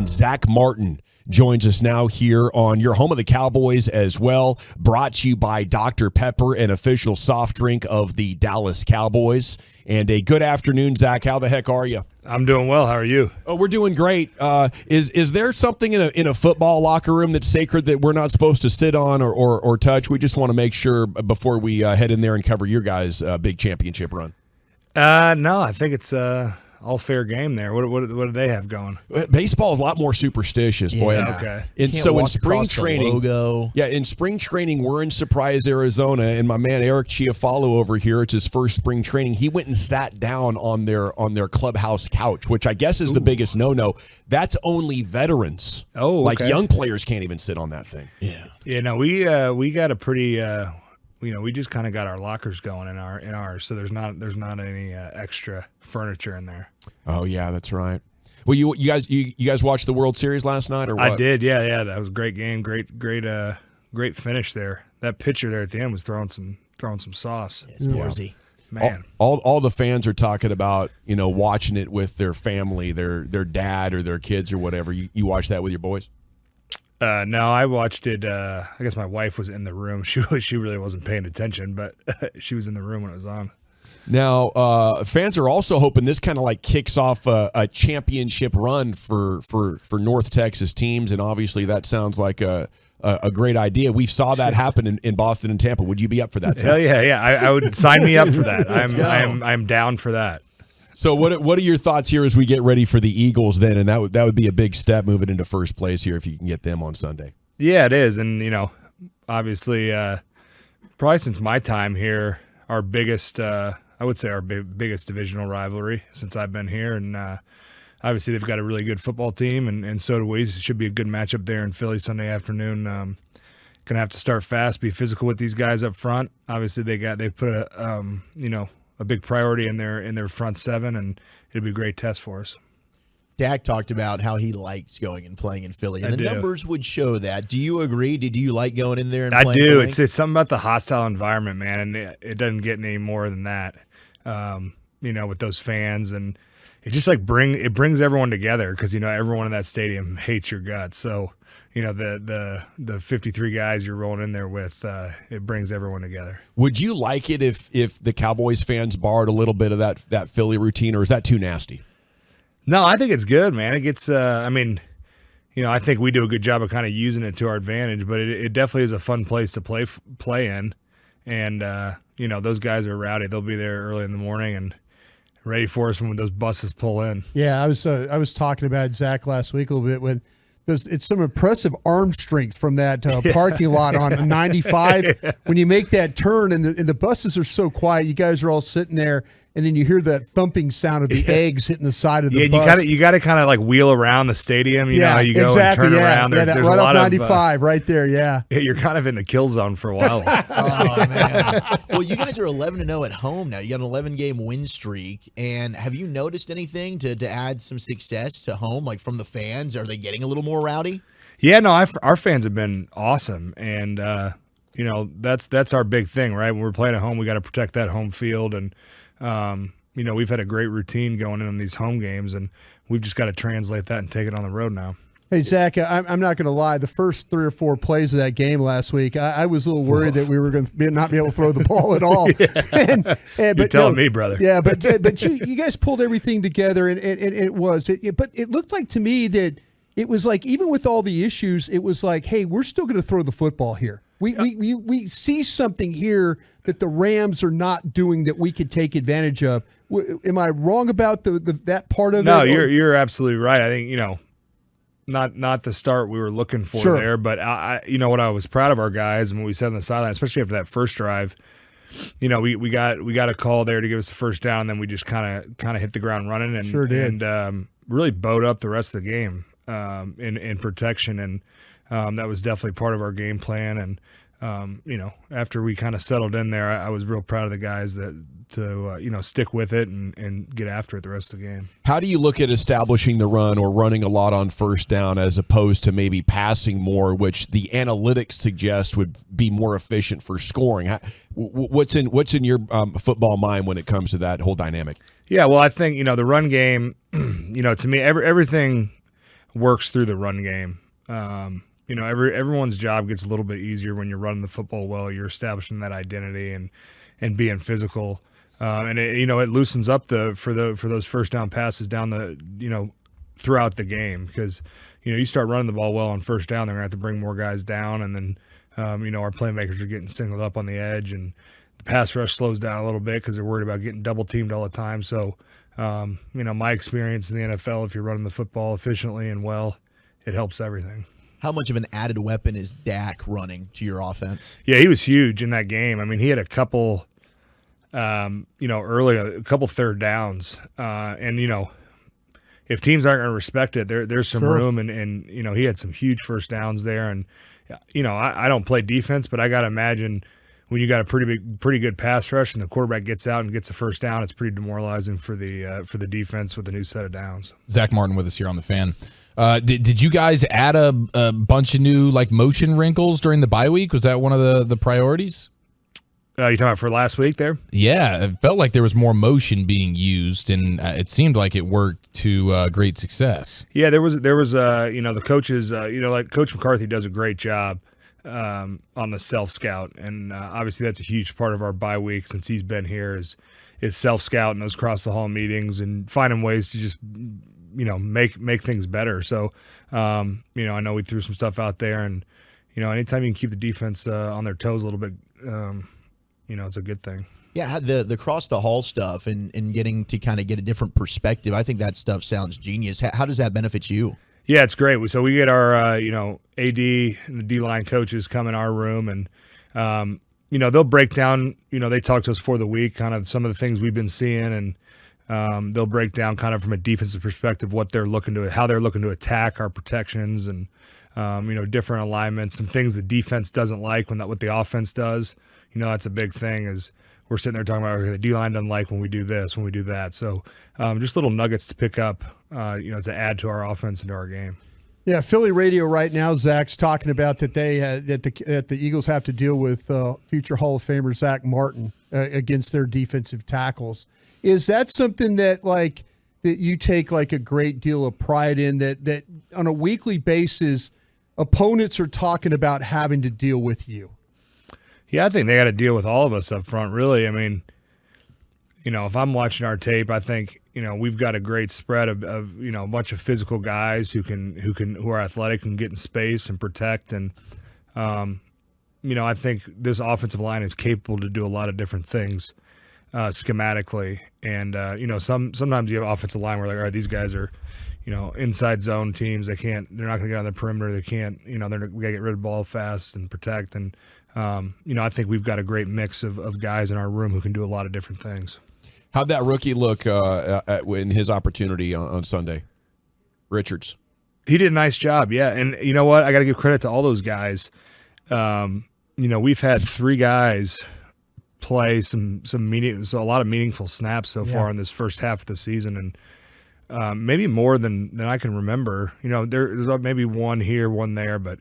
and Zack Martin joins us now here on your home of the Cowboys as well, brought to you by Dr. Pepper, an official soft drink of the Dallas Cowboys. And a good afternoon, Zach. How the heck are you? I'm doing well. How are you? Oh, we're doing great. Is there something in a football locker room that's sacred that we're not supposed to sit on or touch? We just want to make sure before we head in there and cover your guys' big championship run. No, I think it's all fair game there. What do they have going? Baseball is a lot more superstitious, boy. Yeah. Okay. And so in spring training, in spring training, we're in Surprise, Arizona, and my man Eric Chiafalo over here, it's his first spring training. He went and sat down on their clubhouse couch, which I guess is the biggest no-no. That's only veterans. Oh, okay. Like young players can't even sit on that thing. Yeah. Yeah. No, we got a pretty. We just kind of got our lockers going in ours, so there's not any extra furniture in there. Oh yeah, that's right. Well, you guys watched the World Series last night, or what? I did. Yeah. That was a great game. Great finish there. That pitcher there at the end was throwing some sauce. It's warzy. Man. All the fans are talking about, watching it with their family, their dad or their kids or whatever. You watch that with your boys? No, I watched it. I guess my wife was in the room. She really wasn't paying attention, but she was in the room when it was on. Now, fans are also hoping this kind of like kicks off a championship run for North Texas teams, and obviously that sounds like a great idea. We saw that happen in Boston and Tampa. Would you be up for that? Hell yeah. I would sign me up for that. I'm down for that. So what are your thoughts here as we get ready for the Eagles then? And that would be a big step moving into first place here if you can get them on Sunday. Yeah, it is. And, obviously, probably since my time here, our biggest, I would say our biggest divisional rivalry since I've been here. And obviously they've got a really good football team, and so do we. It should be a good matchup there in Philly Sunday afternoon. Going to have to start fast, be physical with these guys up front. Obviously they put a big priority in their front seven, and it'll be a great test for us. Dak talked about how he likes going and playing in Philly, and I the do. Numbers would show that. Do you agree? Did you like going in there and I playing? do. Philly? It's something about the hostile environment, man, and it doesn't get any more than that. With those fans, and it just brings everyone together because everyone in that stadium hates your guts. So the 53 guys you're rolling in there with, it brings everyone together. Would you like it if the Cowboys fans borrowed a little bit of that Philly routine, or is that too nasty? No, I think it's good, man. It gets, I think we do a good job of kind of using it to our advantage, but it definitely is a fun place to play in. And, those guys are rowdy. They'll be there early in the morning and ready for us when those buses pull in. Yeah, I was talking about Zach last week a little bit when it's some impressive arm strength from that parking lot on 95 when you make that turn and the buses are so quiet. You guys are all sitting there, and then you hear that thumping sound of the eggs hitting the side of the bus. You got to kind of like wheel around the stadium. You know how you go exactly, and turn around. That There's right a off lot 95 right there. Yeah, you're kind of in the kill zone for a while. Oh man! Well, you guys are 11-0 at home now. You got an 11-game win streak, and have you noticed anything to add some success to home, like from the fans? Are they getting a little more rowdy? Yeah, no, our fans have been awesome, and that's our big thing, right? When we're playing at home, we got to protect that home field, and we've had a great routine going in on these home games, and we've just got to translate that and take it on the road now. Hey, Zach, I'm not going to lie. The first 3 or 4 plays of that game last week, I was a little worried that we were going to not be able to throw the ball at all. Yeah. You're telling me, brother. Yeah, but you guys pulled everything together, and it was. But it looked like to me that it was like, even with all the issues, it was like, hey, we're still going to throw the football here. We see something here that the Rams are not doing that we could take advantage of. Am I wrong about that part of it? No, you're absolutely right. I think not the start we were looking for there, but I what I was proud of our guys and what we said on the sideline, especially after that first drive. We got a call there to give us the first down, and then we just kind of hit the ground running and sure did. And really bowed up the rest of the game in protection, and that was definitely part of our game plan. And after we kind of settled in there, I was real proud of the guys to stick with it and get after it the rest of the game. How do you look at establishing the run or running a lot on first down as opposed to maybe passing more, which the analytics suggest would be more efficient for scoring? What's in your football mind when it comes to that whole dynamic? Yeah, well, I think the run game, to me, everything. works through the run game. Everyone's job gets a little bit easier when you're running the football well. You're establishing that identity and being physical, and it loosens up for those first down passes down throughout the game, because you start running the ball well on first down, they're gonna have to bring more guys down, and then our playmakers are getting singled up on the edge, and the pass rush slows down a little bit because they're worried about getting double teamed all the time. So my experience in the NFL, if you're running the football efficiently and well, it helps everything. How much of an added weapon is Dak running to your offense? Yeah, he was huge in that game. I mean, he had a couple, a couple third downs. And if teams aren't going to respect it, there's some room. And he had some huge first downs there. And, I don't play defense, but I got to imagine when you got a pretty good pass rush and the quarterback gets out and gets a first down, it's pretty demoralizing for the defense with a new set of downs. Zack Martin with us here on The Fan. Did you guys add a bunch of new motion wrinkles during the bye week? Was that one of the priorities? You talking about for last week there? Yeah, it felt like there was more motion being used, and it seemed like it worked to great success. Yeah, there was the coaches, like Coach McCarthy does a great job on the self-scout, and obviously that's a huge part of our bye week since he's been here is self-scout and those cross-the-hall meetings and finding ways to just make things better. So I know we threw some stuff out there, and anytime you can keep the defense on their toes a little bit, it's a good thing. Yeah, the cross the hall stuff and getting to kind of get a different perspective. I think that stuff sounds genius. How does that benefit you? Yeah, it's great. So we get our AD and the D-line coaches come in our room, and they'll break down. They talk to us for the week, kind of some of the things we've been seeing, and they'll break down kind of from a defensive perspective how they're looking to attack our protections and different alignments, some things the defense doesn't like what the offense does. That's a big thing is we're sitting there talking about, okay, the D-line doesn't like when we do this, when we do that. So just little nuggets to pick up, to add to our offense and to our game. Yeah, Philly radio right now, Zach's talking about that that the Eagles have to deal with future Hall of Famer Zack Martin against their defensive tackles. Is that something that that you take a great deal of pride in, that on a weekly basis opponents are talking about having to deal with you? Yeah, I think they got to deal with all of us up front, really. I mean, if I'm watching our tape, I think, we've got a great spread of a bunch of physical guys who are athletic and get in space and protect. And, I think this offensive line is capable to do a lot of different things schematically. And, sometimes you have offensive line where all right, these guys are, inside zone teams. They're not going to get on the perimeter. They can't, we got to get rid of the ball fast and protect. And, I think we've got a great mix of guys in our room who can do a lot of different things. How'd that rookie look in his opportunity on Sunday? Richards. He did a nice job, yeah. And you know what? I got to give credit to all those guys. We've had 3 guys play a lot of meaningful snaps so far in this first half of the season, and maybe more than I can remember. There's maybe one here, one there, but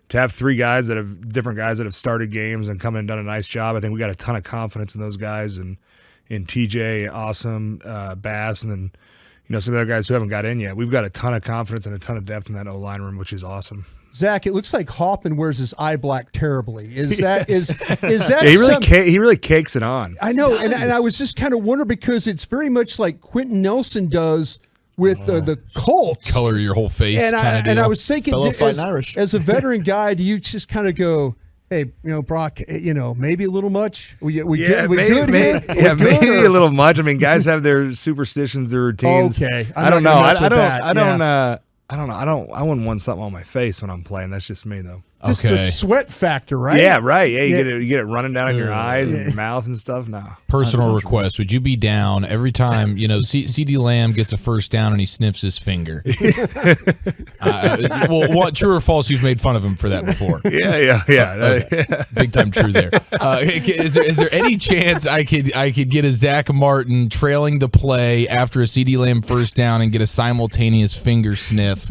to have 3 guys different guys that have started games and come in and done a nice job, I think we got a ton of confidence in those guys, and in TJ, awesome, Bass, and then some of the other guys who haven't got in yet. We've got a ton of confidence and a ton of depth in that O-line room, which is awesome. Zach, it looks like Hoffman wears his eye black terribly. Is that he really cakes it on. I know, and I was just kind of wondering because it's very much like Quentin Nelson does with the Colts. Color your whole face kind of deal. And I was thinking, as a veteran guy, do you just kind of go, hey, Brock, maybe a little much? We good here? Yeah, maybe a little much. I mean, guys have their superstitions, their routines. Okay. I don't know. I wouldn't want something on my face when I'm playing. That's just me, though. Just the sweat factor, right? Yeah, right. Yeah, you get it running down in your eyes and your mouth and stuff. No. Personal request: would you be down every time CeeDee Lamb gets a first down and he sniffs his finger? True or false? You've made fun of him for that before. Yeah. Okay. Big time true there. Is there any chance I could get a Zack Martin trailing the play after a CeeDee Lamb first down and get a simultaneous finger sniff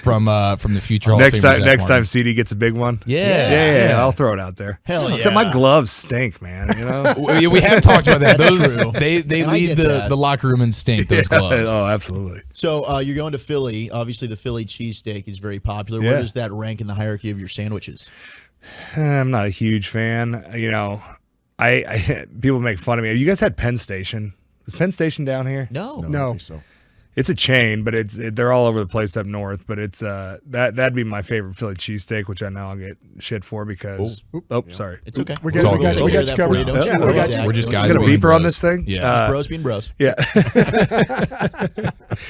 from the future Hall of Famer? Next time CeeDee gets a big one, one? Yeah. I'll throw it out there. Hell yeah. Except my gloves stink, man. You know. We have talked about that. That's Those true. they And I lead get that. the locker room in stink. Those gloves. Oh, absolutely. So you're going to Philly. Obviously, the Philly cheesesteak is very popular. Where Yeah. does that rank in the hierarchy of your sandwiches? I'm not a huge fan. You know, I people make fun of me. You guys had Penn Station. Is Penn Station down here? No. I don't No. think so. It's a chain, but they're all over the place up north. But it's that'd be my favorite Philly cheesesteak, which I know I'll get shit for because sorry. It's okay. We're It's all good. good. We got That you for covered. you. Don't Yeah, you worry, we got you. Zach. We're just Don't guys you Got a worry. being beeper on bros. this thing? Yeah. Bros being bros. Yeah.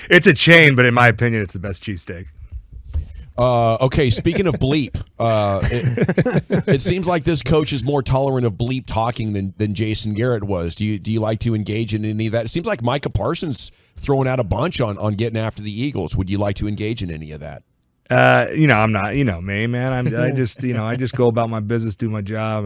It's a chain, but in my opinion, it's the best cheesesteak. Okay, speaking of bleep, it seems like this coach is more tolerant of bleep talking than Jason Garrett was. Do you like to engage in any of that? It seems like Micah Parsons throwing out a bunch on getting after the Eagles. Would you like to engage in any of that? You know, I'm not. You know me, man. I just go about my business, do my job,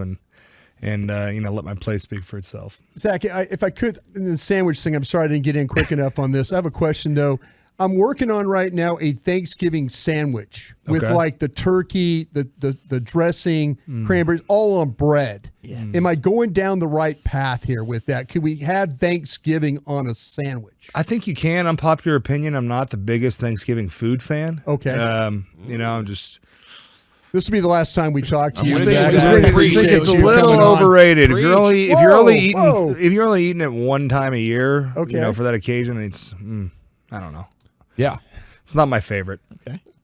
and let my play speak for itself. Zach, if I could, in the sandwich thing, I'm sorry I didn't get in quick enough on this. I have a question, though. I'm working on right now a Thanksgiving sandwich with Okay. like the turkey, the dressing, cranberries, all on bread. Yes. Am I going down the right path here with that? Could we have Thanksgiving on a sandwich? I think you can. Unpopular opinion. I'm not the biggest Thanksgiving food fan. Okay. I'm just. This will be the last time we talk to you. with Zach. you, Zach. Really I appreciate appreciate It's a you little coming on. overrated. If you're only Whoa. eating it one time a year, Okay. for that occasion, it's I don't know. Yeah. It's not my favorite.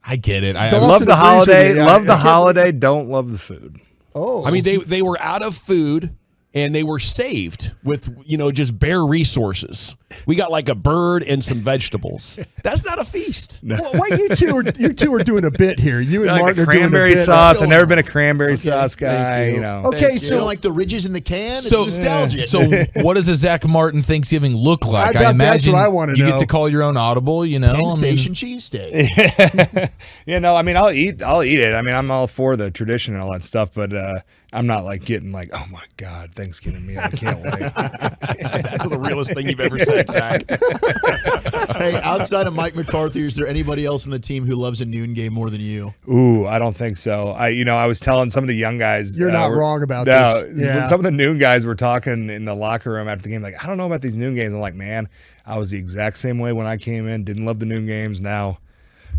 I get it. Dawson Love the agrees with holiday. me. Yeah, Love the I can't- holiday. Don't love the food. Oh, I mean, they were out of food and they were saved with, just bare resources. We got like a bird and some vegetables. That's not a feast. Why you two are doing a bit here? You and Like Martin the are doing a cranberry bit. sauce. I've never been a cranberry sauce guy. Thank you. Okay, So so like the ridges in the can, it's So, nostalgic. so what does a Zach Martin Thanksgiving look like? that's imagine what I wanna you know. get to call your own audible. You know, Penn I mean, Station cheesesteak. I'll eat it. I mean, I'm all for the tradition and all that stuff, but I'm not like getting like, oh my God, Thanksgiving meal. I can't wait. That's the realest thing you've ever said, Zach. Hey, outside of Mike McCarthy, is there anybody else on the team who loves a noon game more than you? Ooh, I don't think so. I was telling some of the young guys. You're not wrong about no, this. Yeah. When some of the noon guys were talking in the locker room after the game, like, I don't know about these noon games. I'm like, man, I was the exact same way when I came in. Didn't love the noon games. Now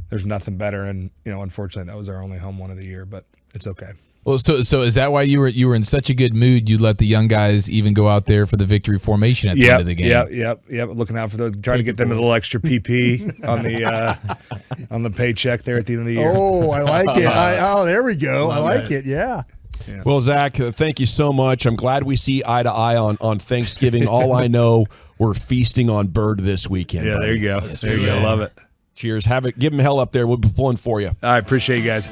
there's nothing better. And, unfortunately, that was our only home one of the year, but it's okay. Well, so is that why you were in such a good mood? You let the young guys even go out there for the victory formation at the end of the game. Yep. Looking out for those, trying to get them a little extra PP on the paycheck there at the end of the year. Oh, I like it. There we go. I like it. Yeah. Well, Zach, thank you so much. I'm glad we see eye to eye on Thanksgiving. All I know, we're feasting on bird this weekend. Yeah, buddy. there you go. There you go. Love it. Cheers. Give them hell up there. We'll be pulling for you. I appreciate you guys.